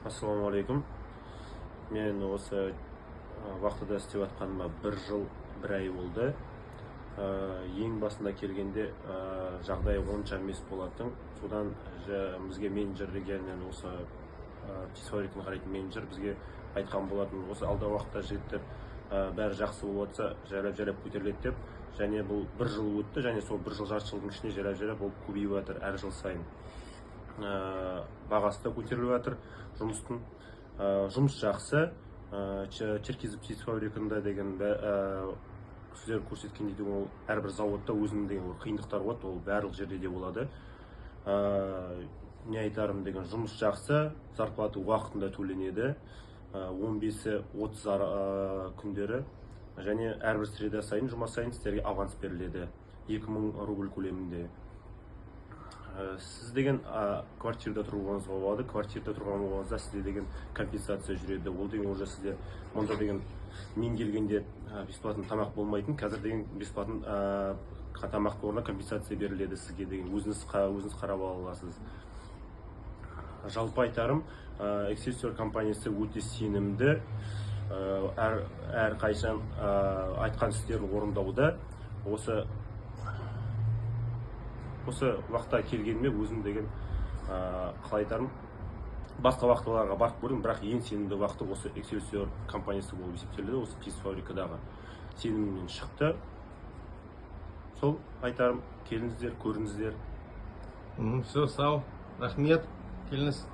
Ассалаумағалейкум. Мен осы вахтада істеп жатқаныма 1 жыл 1 ай болды. Ең басында келгенде жағдай онша емес болатын. Содан бізге менеджер регионнан осы птицефабриканы қарайтын менеджер бізге айтқан болатын. Осы алдағы уақытта жігіттер бәрі жақсы болып жатса, жайлап көтеріледі деп. Және бұл 1 жыл өтті, және сол 1 жыл жарты жылдың ішінде жайлап болып көбейіп жатыр әр жыл сайын. Бағасы да көтеріліп жатыр жұмыстың. Жұмыс жақсы. Черкизов птицефабрикында деген сіздер көрсеткендей, ол әрбір заводта өзінің деген қиындықтар болады, ол барлық жерде де болады. Не айтарым деген, жұмыс жақсы, зарплата уақытында төленеді, 15-30 күндері, және әрбір среда сайын, жұма сайын сіздерге аванс беріледі 2000 рубль көлемінде. Сіз деген квартирада тұруыңызға болады. Квартирада тұрған болғаныңызда сізде деген компенсация жүреді. Ол деген уже сізде мұнда деген мен келгенде бесплатный тамақ болмайтын, қазір деген бесплатный тамақ орнына компенсация беріледі сізге деген, өзіңіз қарап аласыз. Жалпы айтарым, Excelsior компаниясы өте сенімді, әр қайшан айтқан істерін орындауда. Осы уақытта келгеніме өзім деген қалай айтарым, басқа уақыттарға барып көрдім, бірақ ең сенімді уақыты осы Excelsior компаниясы болып есептеледі. Осы птицефабрикадағы сеніммен шықты. Сол айтарым, келіңіздер, көріңіздер. Все, сау, рахмет, келіңіз.